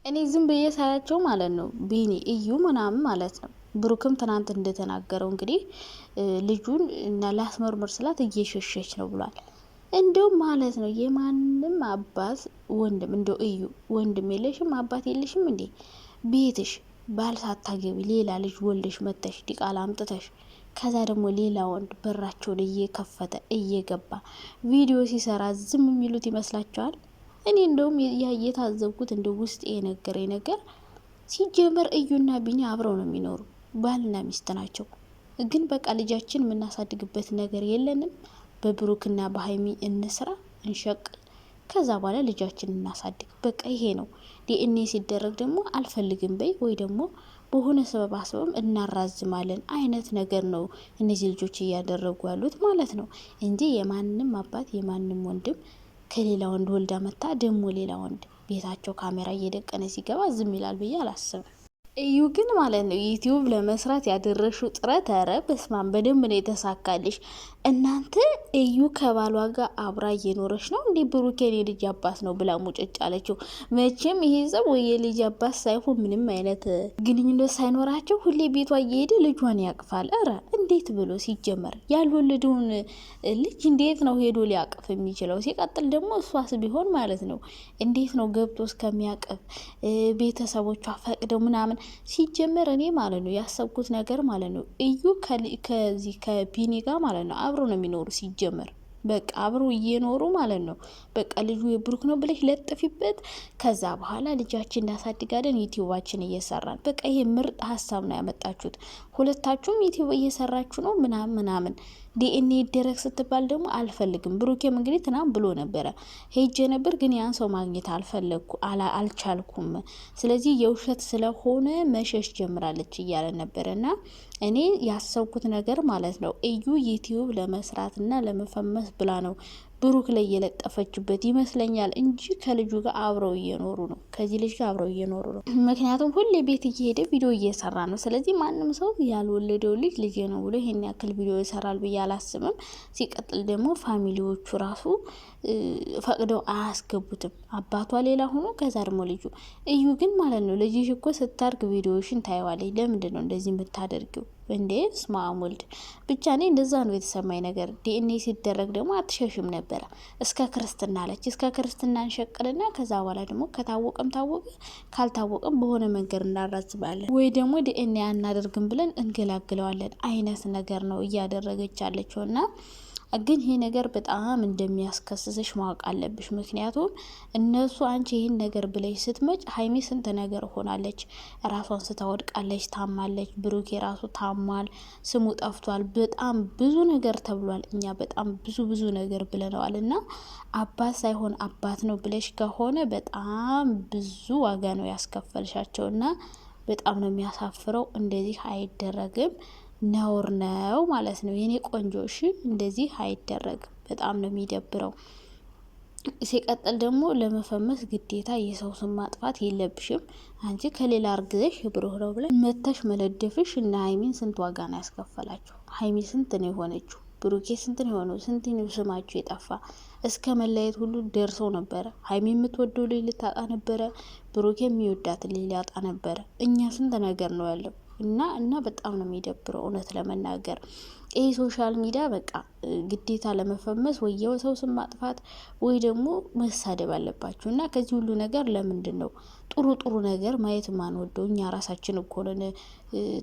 እኔ ዝም ብዬ ሳያቸው ማለት ነው ቢኒ እዩ ምናምን ማለት ነው። ብሩክም ትናንት እንደተናገረው እንግዲህ ልጁን እና ላስመርምር ስላት እየሸሸች ነው ብሏል። እንደው ማለት ነው የማንም አባት ወንድም እንደው እዩ ወንድም የለሽም አባት የለሽም እንዴ? ቤትሽ ባል ሳታገቢ ሌላ ልጅ ወልደሽ መተሽ ዲቃላ አምጥተሽ ከዛ ደግሞ ሌላ ወንድ በራቸውን እየከፈተ እየገባ ቪዲዮ ሲሰራ ዝም የሚሉት ይመስላችኋል? እኔ እንደውም የታዘብኩት እንደ ውስጥ የነገረኝ ነገር ሲጀመር እዩና ቢኒ አብረው ነው የሚኖሩ ባልና ሚስት ናቸው። ግን በቃ ልጃችን የምናሳድግበት ነገር የለንም። በብሩክና በሀይሚ እንስራ እንሸቅ፣ ከዛ በኋላ ልጃችን እናሳድግ። በቃ ይሄ ነው። ዲኤንኤ ሲደረግ ደግሞ አልፈልግም በይ ወይ ደግሞ በሆነ ሰበብ አስበም እናራዝማለን አይነት ነገር ነው እነዚህ ልጆች እያደረጉ ያሉት ማለት ነው እንጂ የማንም አባት የማንም ወንድም ከሌላ ወንድ ወልዳ መታ ደግሞ ሌላ ወንድ ቤታቸው ካሜራ እየደቀነ ሲገባ ዝም ይላል ብዬ አላስብም። እዩ ግን ማለት ነው ዩቲዩብ ለመስራት ያደረሽው ጥረት ኧረ በስማን በደንብ ነው የተሳካልሽ። እናንተ እዩ ከባሏ ጋር አብራ እየኖረች ነው እንዴ? ብሩኬን የልጅ አባት ነው ብላ ሙጭጭ አለችው። መቼም ይሄ ሰው ወይ የልጅ አባት ሳይሆን ምንም አይነት ግንኙነት ሳይኖራቸው ሁሌ ቤቷ እየሄደ ልጇን ያቅፋል። ኧረ እንዴት ብሎ ሲጀመር ያልወለደውን ልጅ እንዴት ነው ሄዶ ሊያቅፍ የሚችለው? ሲቀጥል ደግሞ እሷስ ቢሆን ማለት ነው እንዴት ነው ገብቶ እስከሚያቅፍ ቤተሰቦቿ ፈቅደው ምናምን ሲጀመር እኔ ማለት ነው ያሰብኩት ነገር ማለት ነው እዩ ከዚህ ከቢኒ ጋር ማለት ነው አብሮ ነው የሚኖሩ ሲጀመር በቃ አብሮ እየኖሩ ማለት ነው። በቃ ልጁ የብሩክ ነው ብለሽ ለጥፊበት። ከዛ በኋላ ልጃችን እናሳድጋለን ዩቲዩባችን እየሰራን በቃ ይሄ ምርጥ ሀሳብ ነው ያመጣችሁት። ሁለታችሁም ዩቲዩብ እየሰራችሁ ነው ምናምን ዲኤንኤ ይደረግ ስትባል ደግሞ አልፈልግም። ብሩኬም እንግዲህ ትናንት ብሎ ነበረ ሄጄ ነበር ግን ያን ሰው ማግኘት አልቻልኩም። ስለዚህ የውሸት ስለሆነ መሸሽ ጀምራለች እያለ ነበረ እና እኔ ያሰብኩት ነገር ማለት ነው እዩ ዩቲዩብ ለመስራት እና ለመፈመስ ብላ ነው ብሩክ ላይ የለጠፈችበት ይመስለኛል እንጂ ከልጁ ጋር አብረው እየኖሩ ነው። ከዚህ ልጅ ጋር አብረው እየኖሩ ነው። ምክንያቱም ሁሌ ቤት እየሄደ ቪዲዮ እየሰራ ነው። ስለዚህ ማንም ሰው ያልወለደው ልጅ ነው ብሎ ይሄን ያክል ቪዲዮ ይሰራል ብዬ አላስብም። ሲቀጥል ደግሞ ፋሚሊዎቹ ራሱ ፈቅደው አያስገቡትም። አባቷ ሌላ ሆኖ ከዛ ደግሞ ልጁ እዩ ግን ማለት ነው ልጅሽ እኮ ስታርግ ቪዲዮሽን ታየዋለች። ለምንድን ነው እንደዚህ የምታደርገው እንዴ? ስማ ወልድ ብቻ እኔ እንደዛ ነው የተሰማኝ ነገር። ዲኤንኤ ሲደረግ ደግሞ አትሸሽም ነበረ እስከ ክርስትና አለች። እስከ ክርስትና እንሸቅልና ከዛ በኋላ ደግሞ ከታወቀም ታወቀ ካልታወቀም በሆነ መንገድ እናራዝባለን ወይ ደግሞ ዲኤንኤ አናደርግም ብለን እንገላግለዋለን አይነት ነገር ነው እያደረገች ያለችው እና ግን ይሄ ነገር በጣም እንደሚያስከስስሽ ማወቅ አለብሽ። ምክንያቱም እነሱ አንቺ ይህን ነገር ብለሽ ስትመጭ ሀይሚ ስንት ነገር ሆናለች። ራሷን ስታወድቃለች፣ ታማለች። ብሩኬ ራሱ ታሟል፣ ስሙ ጠፍቷል፣ በጣም ብዙ ነገር ተብሏል። እኛ በጣም ብዙ ነገር ብለነዋል እና አባት ሳይሆን አባት ነው ብለሽ ከሆነ በጣም ብዙ ዋጋ ነው ያስከፈልሻቸው እና በጣም ነው የሚያሳፍረው። እንደዚህ አይደረግም። ነውር ነው ማለት ነው የኔ ቆንጆ። እሺ እንደዚህ አይደረግም። በጣም ነው የሚደብረው። ሲቀጥል ደግሞ ለመፈመስ ግዴታ የሰው ስም ማጥፋት የለብሽም። አንቺ ከሌላ እርግዘሽ ብሩህ ነው ብለ መተሽ መለደፍሽ እና ሀይሚን ስንት ዋጋ ነው ያስከፈላችሁ። ሀይሚ ስንት ነው የሆነችው? ብሩኬ ስንት ነው የሆነው? ስንት ነው ስማችሁ የጠፋ? እስከ መለየት ሁሉ ደርሰው ነበረ። ሀይሚ የምትወደው ልጅ ልታጣ ነበረ። ብሩኬ የሚወዳት ልጅ ሊያጣ ነበረ። እኛ ስንት ነገር ነው ያለው እና በጣም ነው የሚደብረው እውነት ለመናገር ይህ ሶሻል ሚዲያ በቃ ግዴታ ለመፈመስ ወይ የሰው ስም ማጥፋት ወይ ደግሞ መሳደብ አለባችሁ። እና ከዚህ ሁሉ ነገር ለምንድን ነው ጥሩ ነገር ማየት ማንወደው? እኛ ራሳችን እኮ ነን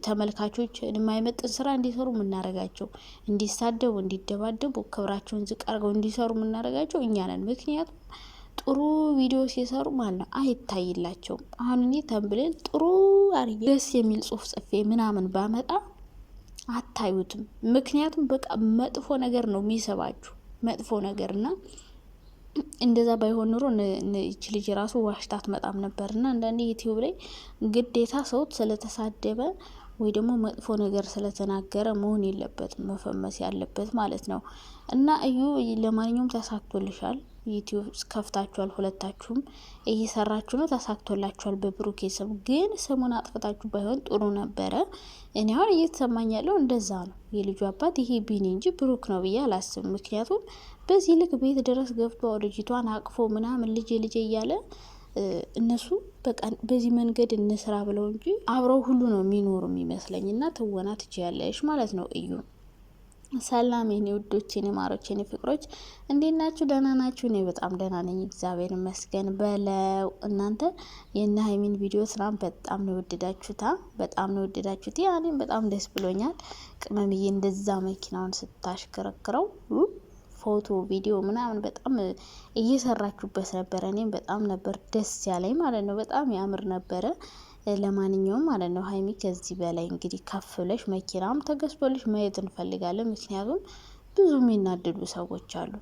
ተመልካቾች የማይመጥን ስራ እንዲሰሩ የምናደርጋቸው፣ እንዲሳደቡ፣ እንዲደባደቡ፣ ክብራቸውን ዝቅ አድርገው እንዲሰሩ የምናደርጋቸው እኛ ነን። ምክንያቱም ጥሩ ቪዲዮ ሲሰሩ ማለት ነው አይታይላቸውም። አሁን እኔ ተንብለን ጥሩ አርጌ ደስ የሚል ጽሁፍ ጽፌ ምናምን ባመጣ አታዩትም። ምክንያቱም በቃ መጥፎ ነገር ነው የሚሰባችሁ መጥፎ ነገር እና እንደዛ ባይሆን ኑሮ እቺ ልጅ ራሱ ዋሽታ አትመጣም ነበርና አንዳንዴ ዩቲዩብ ላይ ግዴታ ሰው ስለተሳደበ ወይ ደግሞ መጥፎ ነገር ስለተናገረ መሆን የለበትም መፈመስ ያለበት ማለት ነው። እና እዩ ለማንኛውም ተሳክቶልሻል። ዩቲዩብ ከፍታችኋል፣ ሁለታችሁም እየሰራችሁ ነው፣ ተሳክቶላችኋል። በብሩኬ ስም ግን ስሙን አጥፍታችሁ ባይሆን ጥሩ ነበረ። እኔ አሁን እየተሰማኝ ያለው እንደዛ ነው። የልጁ አባት ይሄ ቢኒ እንጂ ብሩክ ነው ብዬ አላስብም። ምክንያቱም በዚህ ልክ ቤት ድረስ ገብቶ ልጅቷን አቅፎ ምናምን ልጄ እያለ እነሱ በቃ በዚህ መንገድ እንስራ ብለው እንጂ አብረው ሁሉ ነው የሚኖሩ የሚመስለኝ። እና ትወና ትችያለሽ ማለት ነው እዩ። ሰላም የኔ ውዶች፣ የኔ ማሮች፣ የኔ ፍቅሮች እንዴት ናችሁ? ደህና ናችሁ? እኔ በጣም ደህና ነኝ፣ እግዚአብሔር ይመስገን በለው። እናንተ የእነ ሀይሚን ቪዲዮ ስራም በጣም ነው ወደዳችሁታ፣ በጣም ነው ወደዳችሁት። እኔም በጣም ደስ ብሎኛል። ቅመምዬ እንደዛ መኪናውን ስታሽከረክረው ፎቶ ቪዲዮ ምናምን በጣም እየሰራችሁበት ነበረ። እኔም በጣም ነበር ደስ ያለኝ ማለት ነው። በጣም ያምር ነበረ። ለማንኛውም ማለት ነው ሀይሚ ከዚህ በላይ እንግዲህ ከፍ ብለሽ መኪናም ተገዝቶልሽ ማየት እንፈልጋለን። ምክንያቱም ብዙ የሚናደዱ ሰዎች አሉ።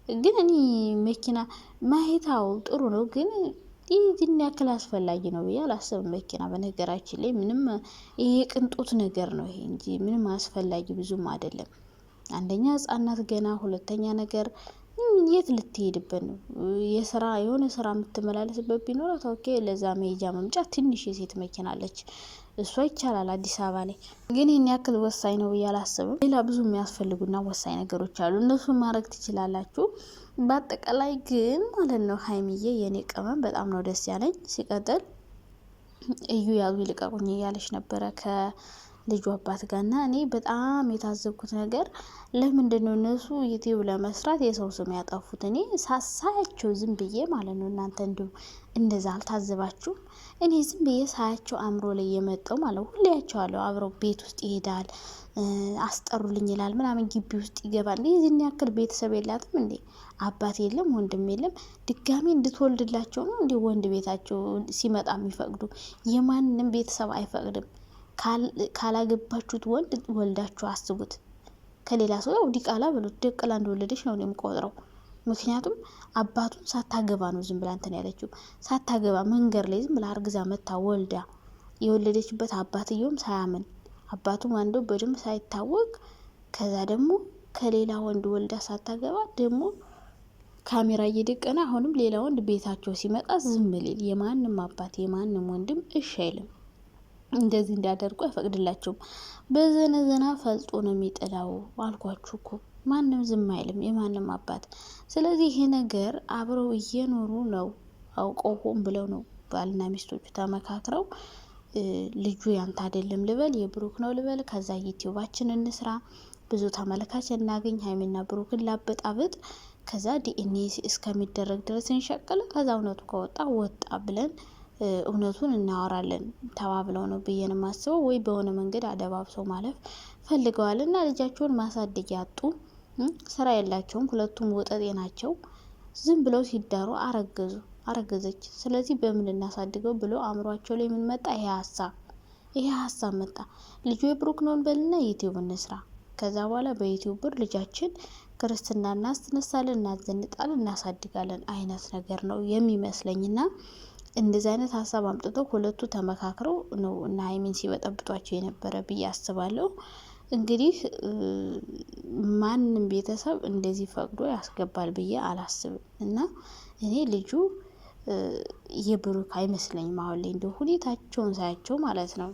ግን እኔ መኪና ማየታው ጥሩ ነው፣ ግን ይህን ያክል አስፈላጊ ነው ብዬ አላስብም። መኪና በነገራችን ላይ ምንም ይሄ ቅንጦት ነገር ነው ይሄ እንጂ ምንም አስፈላጊ ብዙም አይደለም። አንደኛ ህጻናት ገና፣ ሁለተኛ ነገር የት ልትሄድበት ነው? የስራ የሆነ ስራ የምትመላለስበት ቢኖራት ኦኬ፣ ለዛ መሄጃ መምጫ ትንሽ የሴት መኪና አለች፣ እሷ ይቻላል። አዲስ አበባ ላይ ግን ይህን ያክል ወሳኝ ነው ብዬ አላስብም። ሌላ ብዙ የሚያስፈልጉና ወሳኝ ነገሮች አሉ፣ እነሱን ማድረግ ትችላላችሁ። በአጠቃላይ ግን ማለት ነው ሀይሚዬ የኔ ቅመም በጣም ነው ደስ ያለኝ። ሲቀጥል እዩ ያዙ ይልቀቁኝ እያለች ነበረ ልጁ አባት ጋርና እኔ በጣም የታዘብኩት ነገር ለምንድን ነው እነሱ ዩቲዩብ ለመስራት የሰው ስም ያጠፉት? እኔ ሳያቸው ዝም ብዬ ማለት ነው። እናንተ እንዲሁ እንደዛ አልታዘባችሁም? እኔ ዝም ብዬ ሳያቸው አእምሮ ላይ የመጣው ማለት ሁሌ ያቸዋለሁ። አብረው ቤት ውስጥ ይሄዳል፣ አስጠሩልኝ ይላል ምናምን፣ ግቢ ውስጥ ይገባል። ይህን ያክል ቤተሰብ የላትም እንዴ? አባት የለም፣ ወንድም የለም። ድጋሚ እንድትወልድላቸው ነው እንዲ ወንድ ቤታቸው ሲመጣ የሚፈቅዱ? የማንም ቤተሰብ አይፈቅድም። ካላገባችሁት ወንድ ወልዳችሁ አስቡት። ከሌላ ሰው ያው ዲቃላ በሉት፣ ደቅላ እንደወለደች ነው የምቆጥረው። ምክንያቱም አባቱን ሳታገባ ነው ዝም ብላ እንትን ያለችው። ሳታገባ መንገድ ላይ ዝም ብላ አርግዛ መታ ወልዳ የወለደችበት አባትየውም ሳያምን አባቱም አንዶ በደንብ ሳይታወቅ፣ ከዛ ደግሞ ከሌላ ወንድ ወልዳ ሳታገባ ደግሞ ካሜራ እየደቀነ አሁንም ሌላ ወንድ ቤታቸው ሲመጣ ዝም ሊል የማንም አባት የማንም ወንድም እሺ አይልም። እንደዚህ እንዲያደርጉ አይፈቅድላቸውም። በዘነዘና ፈልጦ ነው የሚጥለው። አልኳችሁ እኮ ማንም ዝም አይልም፣ የማንም አባት። ስለዚህ ይሄ ነገር አብረው እየኖሩ ነው፣ አውቀው ሆን ብለው ነው ባልና ሚስቶቹ ተመካክረው ልጁ ያንተ አይደለም ልበል የብሩክ ነው ልበል፣ ከዛ ዩቲዩባችን እንስራ፣ ብዙ ተመልካች እናገኝ፣ ሀይሚና ብሩክን ላበጣብጥ፣ ከዛ ዲኤንኤ እስከሚደረግ ድረስ እንሸቅል፣ ከዛ እውነቱ ከወጣ ወጣ ብለን እውነቱን እናወራለን ተባብለው ነው ብዬን ማስበው። ወይ በሆነ መንገድ አደባብሰው ማለፍ ፈልገዋል። እና ልጃቸውን ማሳደግ ያጡ ስራ የላቸውም፣ ሁለቱም ወጠጤ ናቸው። ዝም ብለው ሲዳሩ አረገዘች። ስለዚህ በምን እናሳድገው ብሎ አእምሯቸው ላይ ምን መጣ? ይሄ ሀሳብ መጣ። ልጁ የብሩክ ነው እንበልና ዩቲዩብ እንስራ። ከዛ በኋላ በዩቲዩብ ብር ልጃችን ክርስትና እናስነሳለን፣ እናዘንጣለን፣ እናሳድጋለን አይነት ነገር ነው የሚመስለኝና እንደዚህ አይነት ሀሳብ አምጥተው ሁለቱ ተመካክረው ነው እና ሀይሚን ሲበጠብጧቸው የነበረ ብዬ አስባለሁ። እንግዲህ ማንም ቤተሰብ እንደዚህ ፈቅዶ ያስገባል ብዬ አላስብም። እና እኔ ልጁ የብሩክ አይመስለኝም አሁን ላይ እንደ ሁኔታቸውን ሳያቸው ማለት ነው።